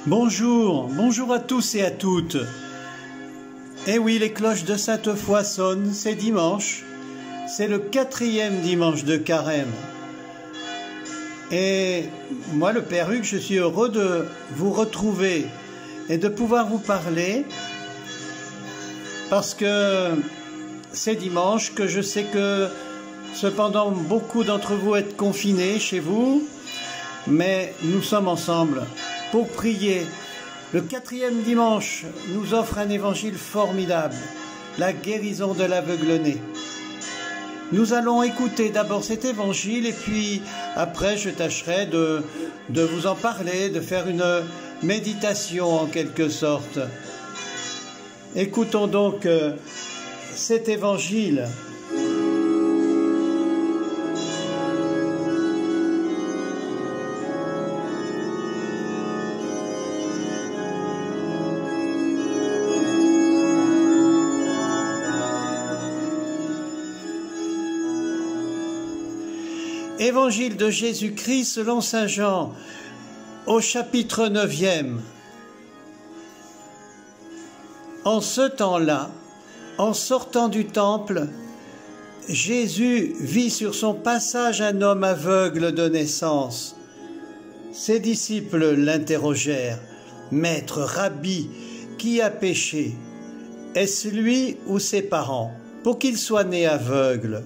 Bonjour, bonjour à tous et à toutes. Eh oui, les cloches de Sainte-Foy sonnent, c'est dimanche. C'est le 4e dimanche de Carême. Et moi, le Père Hugues, je suis heureux de vous retrouver et de pouvoir vous parler parce que c'est dimanche, que je sais que cependant beaucoup d'entre vous êtes confinés chez vous, mais nous sommes ensemble pour prier. Le 4e dimanche nous offre un évangile formidable, la guérison de l'aveugle-né. Nous allons écouter d'abord cet évangile et puis après je tâcherai de vous en parler, de faire une méditation en quelque sorte. Écoutons donc cet évangile. Évangile de Jésus-Christ selon saint Jean, au chapitre 9e. En ce temps-là, en sortant du temple, Jésus vit sur son passage un homme aveugle de naissance. Ses disciples l'interrogèrent: « Maître, Rabbi, qui a péché? Est-ce lui ou ses parents, pour qu'il soit né aveugle ?»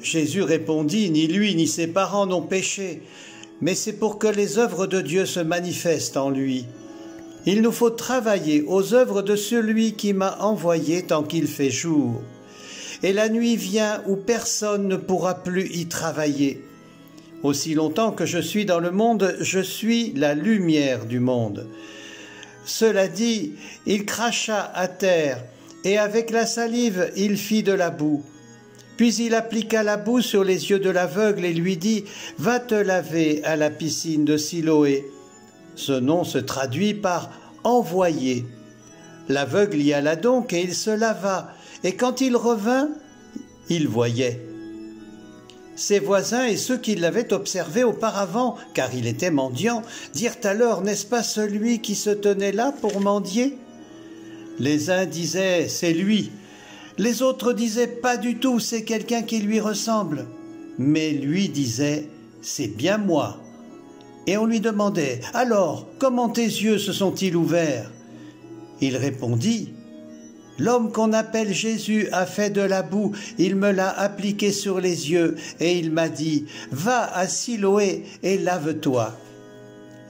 Jésus répondit: « Ni lui ni ses parents n'ont péché, mais c'est pour que les œuvres de Dieu se manifestent en lui. Il nous faut travailler aux œuvres de celui qui m'a envoyé tant qu'il fait jour. Et la nuit vient où personne ne pourra plus y travailler. Aussi longtemps que je suis dans le monde, je suis la lumière du monde. » Cela dit, il cracha à terre, et avec la salive, il fit de la boue. Puis il appliqua la boue sur les yeux de l'aveugle et lui dit: « Va te laver à la piscine de Siloé. » Ce nom se traduit par « envoyé ». L'aveugle y alla donc et il se lava, et quand il revint, il voyait. Ses voisins et ceux qui l'avaient observé auparavant, car il était mendiant, dirent alors: « N'est-ce pas celui qui se tenait là pour mendier ?» Les uns disaient: « C'est lui ». Les autres disaient: « Pas du tout, c'est quelqu'un qui lui ressemble. » Mais lui disait: « C'est bien moi. » Et on lui demandait: « Alors, comment tes yeux se sont-ils ouverts ?» Il répondit: « L'homme qu'on appelle Jésus a fait de la boue, il me l'a appliqué sur les yeux, et il m'a dit: « Va à Siloé et lave-toi. »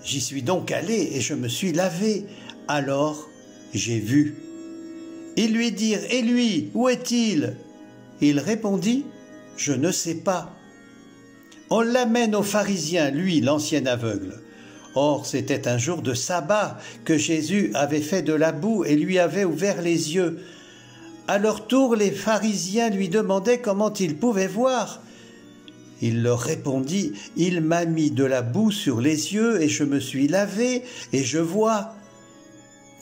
J'y suis donc allé et je me suis lavé. Alors j'ai vu. Ils lui dirent: « Et lui, où est-il » Il répondit: « Je ne sais pas. » On l'amène aux pharisiens, lui, l'ancien aveugle. Or, c'était un jour de sabbat que Jésus avait fait de la boue et lui avait ouvert les yeux. À leur tour, les pharisiens lui demandaient comment il pouvait voir. Il leur répondit: « Il m'a mis de la boue sur les yeux et je me suis lavé et je vois. »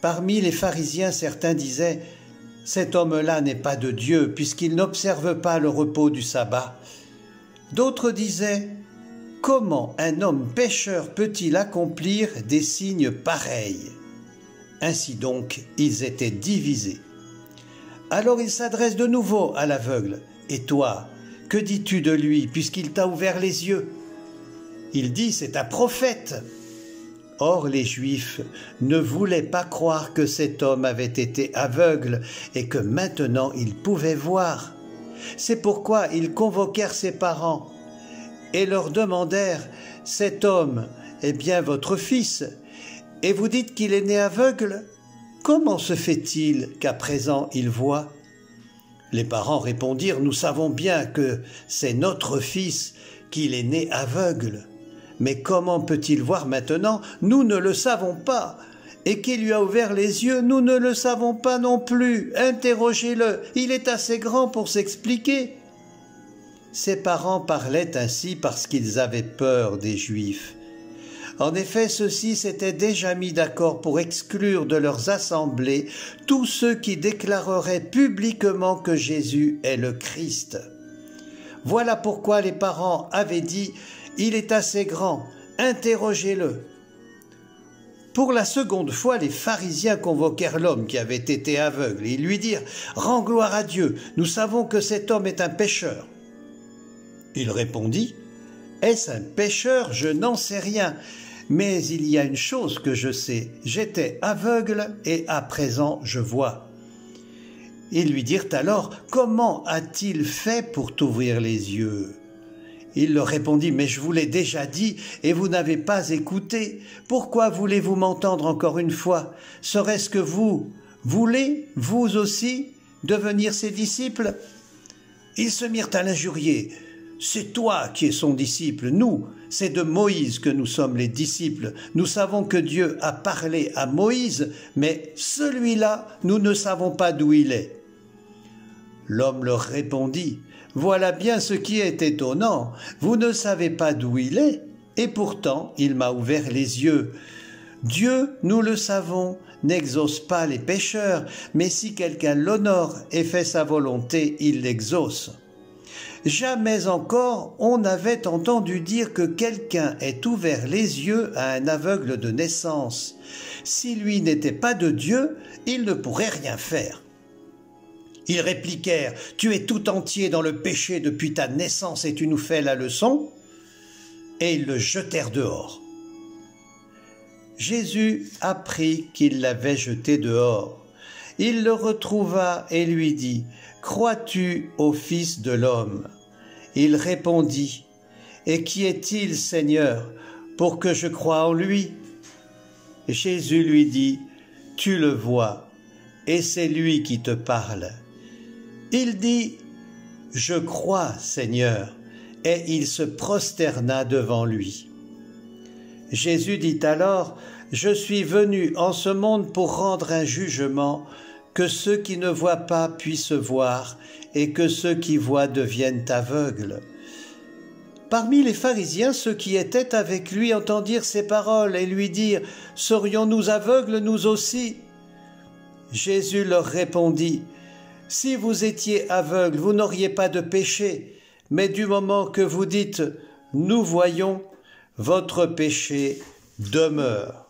Parmi les pharisiens, certains disaient: « Cet homme-là n'est pas de Dieu, puisqu'il n'observe pas le repos du sabbat. » D'autres disaient: « Comment un homme pécheur peut-il accomplir des signes pareils ?» Ainsi donc, ils étaient divisés. Alors il s'adresse de nouveau à l'aveugle: « Et toi, que dis-tu de lui, puisqu'il t'a ouvert les yeux ?» Il dit: « C'est un prophète. » Or les Juifs ne voulaient pas croire que cet homme avait été aveugle et que maintenant il pouvait voir. C'est pourquoi ils convoquèrent ses parents et leur demandèrent: « Cet homme est bien votre fils, et vous dites qu'il est né aveugle? Comment se fait-il qu'à présent il voit ?» Les parents répondirent: « Nous savons bien que c'est notre fils, qu'il est né aveugle. Mais comment peut-il voir maintenant? Nous ne le savons pas. Et qui lui a ouvert les yeux? Nous ne le savons pas non plus. Interrogez-le, il est assez grand pour s'expliquer. » Ses parents parlaient ainsi parce qu'ils avaient peur des Juifs. En effet, ceux-ci s'étaient déjà mis d'accord pour exclure de leurs assemblées tous ceux qui déclareraient publiquement que Jésus est le Christ. Voilà pourquoi les parents avaient dit: « Il est assez grand, interrogez-le. » Pour la seconde fois, les pharisiens convoquèrent l'homme qui avait été aveugle et ils lui dirent « Rends gloire à Dieu, nous savons que cet homme est un pécheur. » Il répondit « Est-ce un pécheur? Je n'en sais rien. Mais il y a une chose que je sais, j'étais aveugle et à présent je vois. » Ils lui dirent alors « Comment a-t-il fait pour t'ouvrir les yeux ?» Il leur répondit « Mais je vous l'ai déjà dit et vous n'avez pas écouté. Pourquoi voulez-vous m'entendre encore une fois? Serait-ce que vous voulez, vous aussi, devenir ses disciples ?» Ils se mirent à l'injurier. « C'est toi qui es son disciple, nous, c'est de Moïse que nous sommes les disciples. Nous savons que Dieu a parlé à Moïse, mais celui-là, nous ne savons pas d'où il est. » L'homme leur répondit « Voilà bien ce qui est étonnant, vous ne savez pas d'où il est, et pourtant il m'a ouvert les yeux. Dieu, nous le savons, n'exauce pas les pécheurs, mais si quelqu'un l'honore et fait sa volonté, il l'exauce. Jamais encore on n'avait entendu dire que quelqu'un ait ouvert les yeux à un aveugle de naissance. Si lui n'était pas de Dieu, il ne pourrait rien faire. » Ils répliquèrent « Tu es tout entier dans le péché depuis ta naissance et tu nous fais la leçon ?» Et ils le jetèrent dehors. Jésus apprit qu'il l'avait jeté dehors. Il le retrouva et lui dit « Crois-tu au Fils de l'homme ?» Il répondit « Et qui est-il, Seigneur, pour que je croie en lui ?» Jésus lui dit « Tu le vois, et c'est lui qui te parle. » Il dit « Je crois, Seigneur », et il se prosterna devant lui. Jésus dit alors « Je suis venu en ce monde pour rendre un jugement, que ceux qui ne voient pas puissent voir, et que ceux qui voient deviennent aveugles. » Parmi les pharisiens, ceux qui étaient avec lui entendirent ces paroles et lui dirent « Serions-nous aveugles, nous aussi ?» Jésus leur répondit « Si vous étiez aveugles, vous n'auriez pas de péché, mais du moment que vous dites « Nous voyons », votre péché demeure.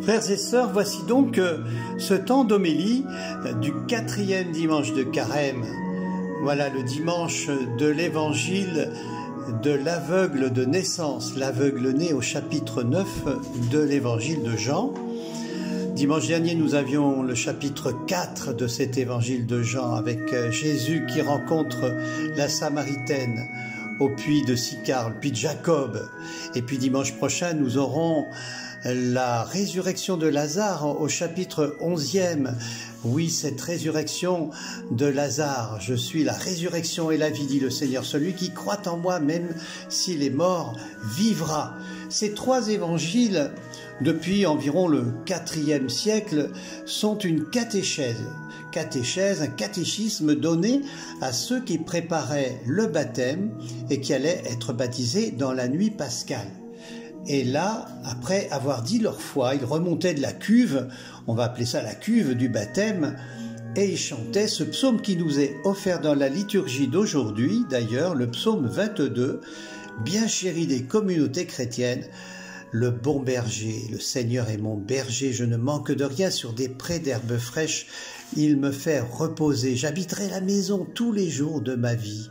Frères et sœurs, voici donc ce temps d'homélie du 4e dimanche de Carême. Voilà le dimanche de l'évangile de l'aveugle de naissance, l'aveugle né au chapitre 9 de l'évangile de Jean. Dimanche dernier, nous avions le chapitre 4 de cet évangile de Jean avec Jésus qui rencontre la Samaritaine au puits de Sychar, le puits de Jacob. Et puis dimanche prochain, nous aurons la résurrection de Lazare au chapitre 11e. Oui, cette résurrection de Lazare. Je suis la résurrection et la vie, dit le Seigneur. Celui qui croit en moi, même s'il est mort, vivra. Ces trois évangiles, depuis environ le 4e siècle, sont une catéchèse, un catéchisme donné à ceux qui préparaient le baptême et qui allaient être baptisés dans la nuit pascale. Et là, après avoir dit leur foi, ils remontaient de la cuve, on va appeler ça la cuve du baptême, et ils chantaient ce psaume qui nous est offert dans la liturgie d'aujourd'hui, d'ailleurs, le psaume 22, bien chéri des communautés chrétiennes. Le bon berger, le Seigneur est mon berger, je ne manque de rien, sur des prés d'herbes fraîches, il me fait reposer, j'habiterai la maison tous les jours de ma vie.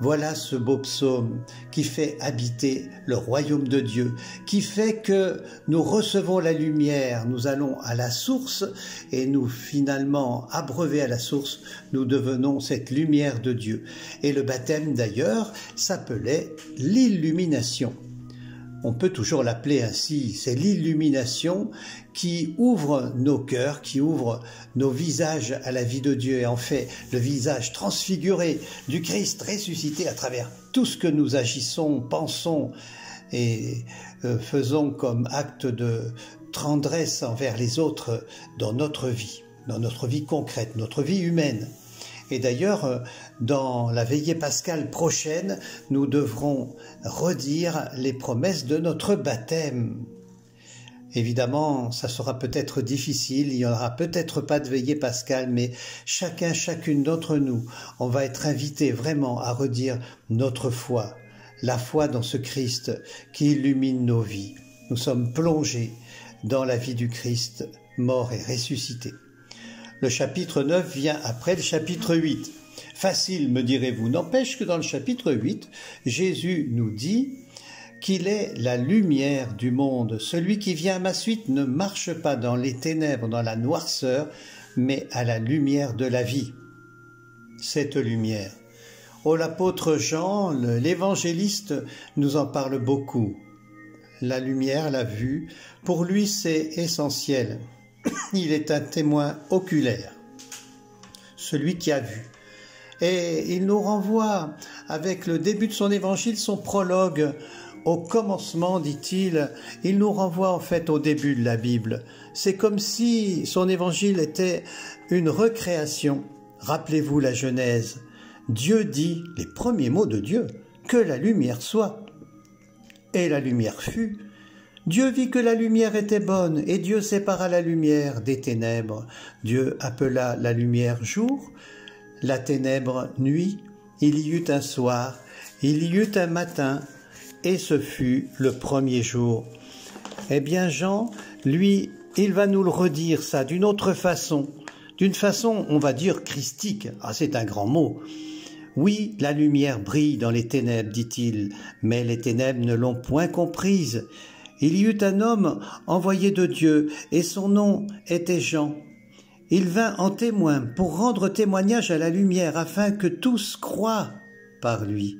Voilà ce beau psaume qui fait habiter le royaume de Dieu, qui fait que nous recevons la lumière, nous allons à la source et nous finalement, abreuvés à la source, nous devenons cette lumière de Dieu. Et le baptême d'ailleurs s'appelait l'illumination. On peut toujours l'appeler ainsi, c'est l'illumination qui ouvre nos cœurs, qui ouvre nos visages à la vie de Dieu et en fait le visage transfiguré du Christ ressuscité à travers tout ce que nous agissons, pensons et faisons comme acte de tendresse envers les autres dans notre vie concrète, notre vie humaine. Et d'ailleurs, dans la veillée pascale prochaine, nous devrons redire les promesses de notre baptême. Évidemment, ça sera peut-être difficile, il n'y aura peut-être pas de veillée pascale, mais chacune d'entre nous, on va être invité vraiment à redire notre foi, la foi dans ce Christ qui illumine nos vies. Nous sommes plongés dans la vie du Christ, mort et ressuscité. Le chapitre 9 vient après le chapitre 8. Facile, me direz-vous, n'empêche que dans le chapitre 8, Jésus nous dit qu'il est la lumière du monde. Celui qui vient à ma suite ne marche pas dans les ténèbres, dans la noirceur, mais à la lumière de la vie. Cette lumière. Oh, l'apôtre Jean, l'évangéliste, nous en parle beaucoup. La lumière, la vue, pour lui c'est essentiel. Il est un témoin oculaire, celui qui a vu. Et il nous renvoie, avec le début de son évangile, son prologue, au commencement, dit-il, il nous renvoie en fait au début de la Bible. C'est comme si son évangile était une recréation. Rappelez-vous la Genèse. Dieu dit, les premiers mots de Dieu, que la lumière soit. Et la lumière fut. Dieu vit que la lumière était bonne, et Dieu sépara la lumière des ténèbres. Dieu appela la lumière jour, la ténèbre nuit. Il y eut un soir, il y eut un matin, et ce fut le premier jour. Eh bien Jean, lui, il va nous le redire ça d'une autre façon, d'une façon, on va dire, christique. Ah, c'est un grand mot. Oui, la lumière brille dans les ténèbres, dit-il, mais les ténèbres ne l'ont point comprise. Il y eut un homme envoyé de Dieu, et son nom était Jean. Il vint en témoin pour rendre témoignage à la lumière, afin que tous croient par lui.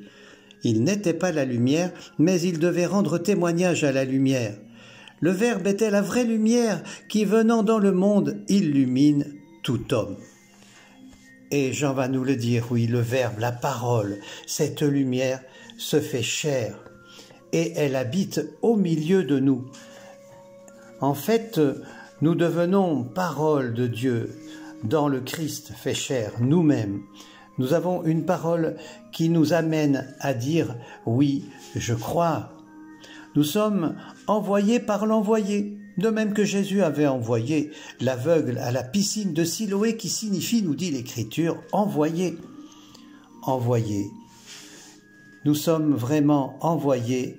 Il n'était pas la lumière, mais il devait rendre témoignage à la lumière. Le Verbe était la vraie lumière qui, venant dans le monde, illumine tout homme. Et Jean va nous le dire, oui, le Verbe, la parole, cette lumière se fait chair et elle habite au milieu de nous. En fait, nous devenons parole de Dieu dans le Christ fait chair, nous-mêmes. Nous avons une parole qui nous amène à dire « oui, je crois ». Nous sommes envoyés par l'envoyé, de même que Jésus avait envoyé l'aveugle à la piscine de Siloé, qui signifie, nous dit l'Écriture, « envoyé ». Envoyé. Nous sommes vraiment envoyés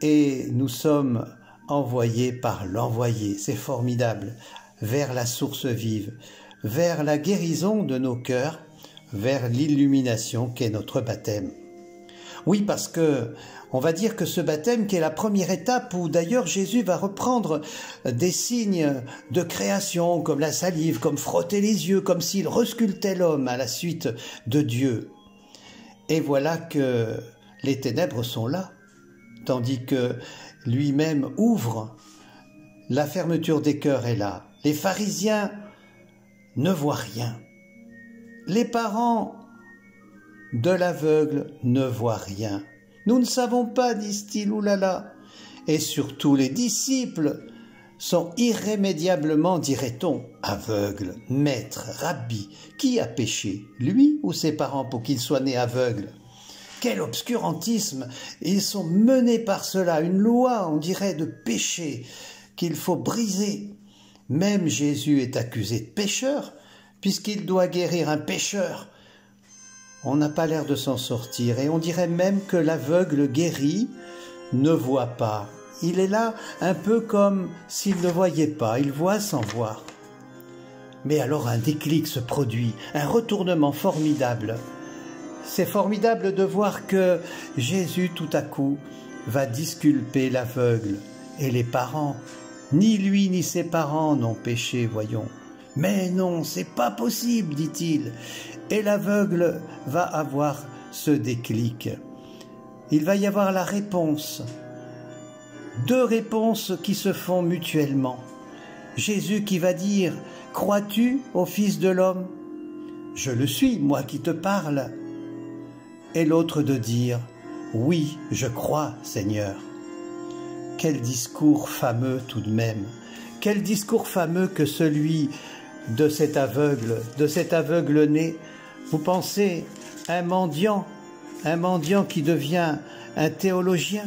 et nous sommes envoyés par l'envoyé. C'est formidable. Vers la source vive, vers la guérison de nos cœurs, vers l'illumination qu'est notre baptême. Oui, parce que on va dire que ce baptême qui est la première étape où d'ailleurs Jésus va reprendre des signes de création comme la salive, comme frotter les yeux, comme s'il resculptait l'homme à la suite de Dieu. Et voilà que les ténèbres sont là, tandis que lui-même ouvre, la fermeture des cœurs est là. Les pharisiens ne voient rien. Les parents de l'aveugle ne voient rien. Nous ne savons pas, disent-ils, oulala. Et surtout les disciples sont irrémédiablement, dirait-on, aveugles. Maître, rabbi, qui a péché, lui ou ses parents pour qu'il soit né aveugle? Quel obscurantisme! Ils sont menés par cela, une loi, on dirait, de péché qu'il faut briser. Même Jésus est accusé de pécheur, puisqu'il doit guérir un pécheur. On n'a pas l'air de s'en sortir, et on dirait même que l'aveugle guéri ne voit pas. Il est là un peu comme s'il ne voyait pas, il voit sans voir. Mais alors un déclic se produit, un retournement formidable. C'est formidable de voir que Jésus, tout à coup, va disculper l'aveugle et les parents. Ni lui ni ses parents n'ont péché, voyons. Mais non, c'est pas possible, dit-il. Et l'aveugle va avoir ce déclic. Il va y avoir la réponse. Deux réponses qui se font mutuellement. Jésus qui va dire « Crois-tu au Fils de l'homme ?» « Je le suis, moi qui te parle. » Et l'autre de dire « Oui, je crois, Seigneur. » Quel discours fameux tout de même. Quel discours fameux que celui de cet aveugle né Vous pensez un mendiant qui devient un théologien?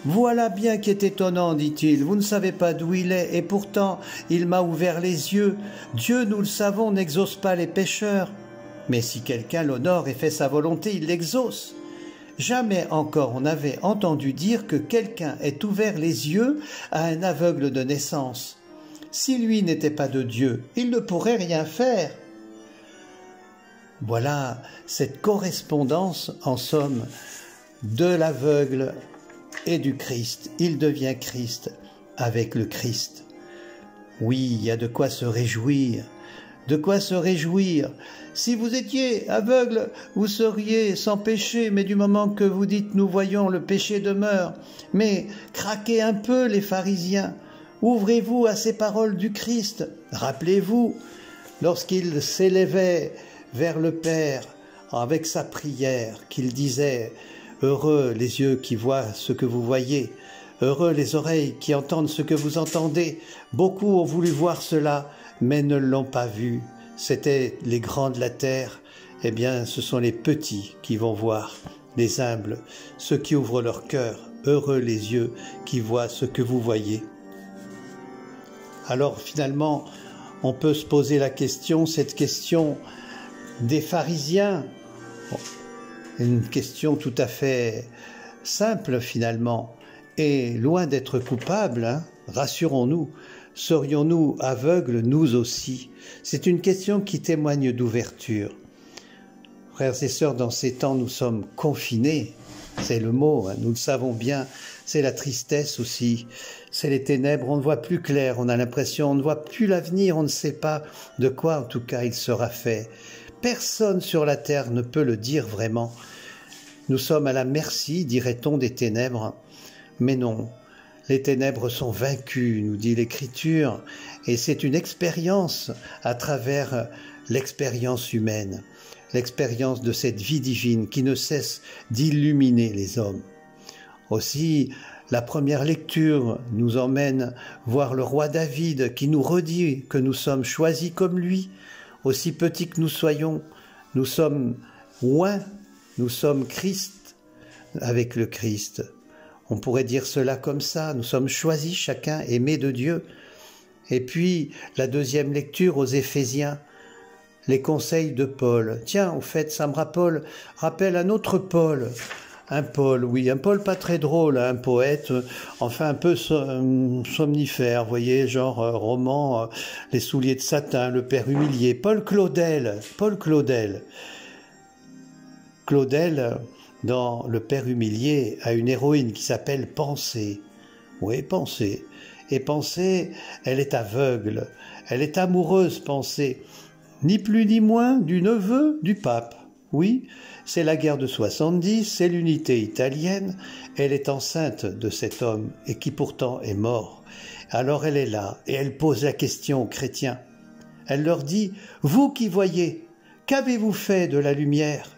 Voilà bien qui est étonnant, dit-il, vous ne savez pas d'où il est, et pourtant il m'a ouvert les yeux. Dieu, nous le savons, n'exauce pas les pécheurs. Mais si quelqu'un l'honore et fait sa volonté, il l'exauce. Jamais encore on n'avait entendu dire que quelqu'un ait ouvert les yeux à un aveugle de naissance. Si lui n'était pas de Dieu, il ne pourrait rien faire. Voilà cette correspondance, en somme, de l'aveugle et du Christ. Il devient Christ avec le Christ. Oui, il y a de quoi se réjouir. De quoi se réjouir. Si vous étiez aveugle, vous seriez sans péché, mais du moment que vous dites « nous voyons, le péché demeure », mais craquez un peu les pharisiens, ouvrez-vous à ces paroles du Christ. Rappelez-vous, lorsqu'il s'élevait vers le Père avec sa prière, qu'il disait « Heureux les yeux qui voient ce que vous voyez, heureux les oreilles qui entendent ce que vous entendez. Beaucoup ont voulu voir cela, mais ne l'ont pas vu. C'étaient les grands de la terre. Eh bien, ce sont les petits qui vont voir, les humbles, ceux qui ouvrent leur cœur. Heureux les yeux qui voient ce que vous voyez. » Alors finalement, on peut se poser la question, cette question des pharisiens, une question tout à fait simple finalement, et loin d'être coupable, hein, rassurons-nous. Serions-nous aveugles, nous aussi? C'est une question qui témoigne d'ouverture. Frères et sœurs, dans ces temps, nous sommes confinés, c'est le mot, hein, nous le savons bien, c'est la tristesse aussi, c'est les ténèbres, on ne voit plus clair, on a l'impression, on ne voit plus l'avenir, on ne sait pas de quoi en tout cas il sera fait. Personne sur la terre ne peut le dire vraiment. Nous sommes à la merci, dirait-on, des ténèbres, mais non. Les ténèbres sont vaincues, nous dit l'Écriture, et c'est une expérience à travers l'expérience humaine, l'expérience de cette vie divine qui ne cesse d'illuminer les hommes. Aussi, la première lecture nous emmène voir le roi David qui nous redit que nous sommes choisis comme lui, aussi petits que nous soyons, nous sommes oints, nous sommes Christ avec le Christ. On pourrait dire cela comme ça, nous sommes choisis, chacun aimé de Dieu. Et puis, la deuxième lecture aux Éphésiens, les conseils de Paul. Tiens, au fait, ça me rappelle un autre Paul. Un Paul, oui, un Paul pas très drôle, un poète, enfin un peu somnifère, vous voyez, genre roman, Les souliers de satin, Le père humilié. Paul Claudel. Claudel, dans Le père humilié, a une héroïne qui s'appelle Pensée. Oui, Pensée. Et Pensée, elle est aveugle, elle est amoureuse, Pensée, ni plus ni moins du neveu du pape. Oui, c'est la guerre de 70, c'est l'unité italienne, elle est enceinte de cet homme et qui pourtant est mort. Alors elle est là et elle pose la question aux chrétiens. Elle leur dit « Vous qui voyez, qu'avez-vous fait de la lumière ?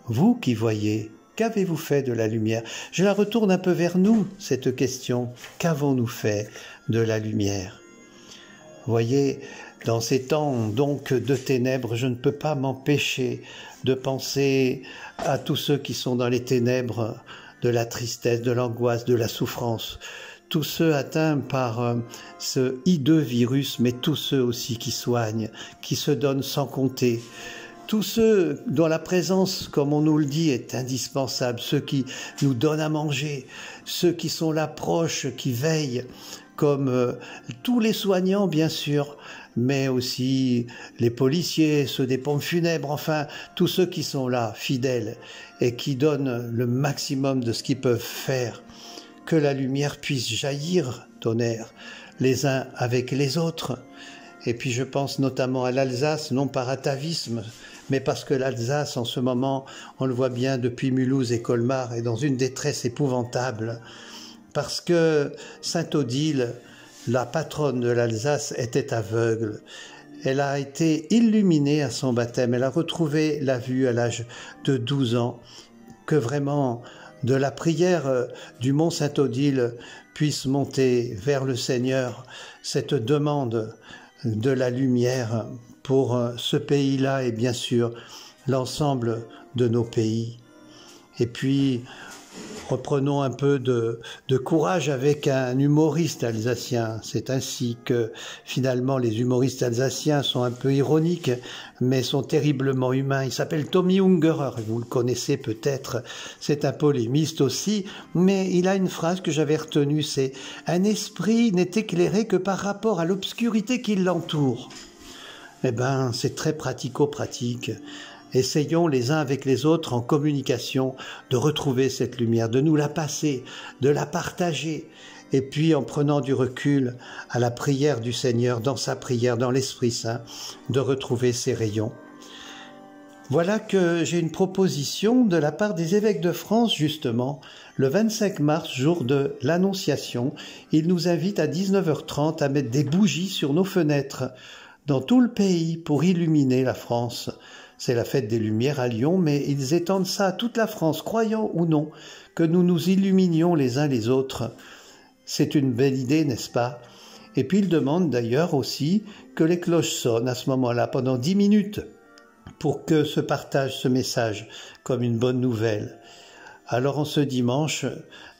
Vous qui voyez, qu'avez-vous fait de la lumière ?» Je la retourne un peu vers nous, cette question. Qu'avons-nous fait de la lumière ? Voyez, dans ces temps donc de ténèbres, je ne peux pas m'empêcher de penser à tous ceux qui sont dans les ténèbres de la tristesse, de l'angoisse, de la souffrance, tous ceux atteints par ce hideux virus, mais tous ceux aussi qui soignent, qui se donnent sans compter, tous ceux dont la présence, comme on nous le dit, est indispensable, ceux qui nous donnent à manger, ceux qui sont là proches, qui veillent, comme tous les soignants bien sûr, mais aussi les policiers, ceux des pompes funèbres, enfin tous ceux qui sont là, fidèles, et qui donnent le maximum de ce qu'ils peuvent faire, que la lumière puisse jaillir, tonnerre, les uns avec les autres. Et puis je pense notamment à l'Alsace, non par atavisme, mais parce que l'Alsace, en ce moment, on le voit bien depuis Mulhouse et Colmar, est dans une détresse épouvantable, parce que Sainte Odile, la patronne de l'Alsace, était aveugle. Elle a été illuminée à son baptême, elle a retrouvé la vue à l'âge de 12 ans, que vraiment de la prière du mont Sainte Odile puisse monter vers le Seigneur cette demande de la lumière pour ce pays-là et bien sûr l'ensemble de nos pays. Et puis, reprenons un peu de courage avec un humoriste alsacien. C'est ainsi que finalement les humoristes alsaciens sont un peu ironiques, mais sont terriblement humains. Il s'appelle Tommy Ungerer, vous le connaissez peut-être, c'est un polémiste aussi, mais il a une phrase que j'avais retenue, c'est « Un esprit n'est éclairé que par rapport à l'obscurité qui l'entoure ». Eh bien, c'est très pratico-pratique. Essayons les uns avec les autres en communication de retrouver cette lumière, de nous la passer, de la partager. Et puis en prenant du recul à la prière du Seigneur, dans sa prière, dans l'Esprit Saint, de retrouver ces rayons. Voilà que j'ai une proposition de la part des évêques de France, justement. Le 25 mars, jour de l'Annonciation, ils nous invitent à 19h30 à mettre des bougies sur nos fenêtres dans tout le pays pour illuminer la France. C'est la fête des Lumières à Lyon, mais ils étendent ça à toute la France, croyant ou non, que nous nous illuminions les uns les autres. C'est une belle idée, n'est-ce pas? Et puis ils demandent d'ailleurs aussi que les cloches sonnent à ce moment-là pendant 10 minutes pour que se partage ce message comme une bonne nouvelle. Alors en ce dimanche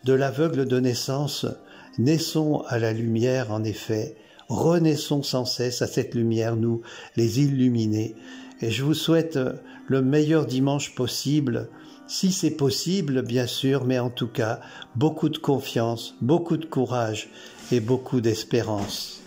de l'aveugle de naissance, naissons à la lumière en effet, renaissons sans cesse à cette lumière, nous les illuminés. Et je vous souhaite le meilleur dimanche possible, si c'est possible bien sûr, mais en tout cas beaucoup de confiance, beaucoup de courage et beaucoup d'espérance.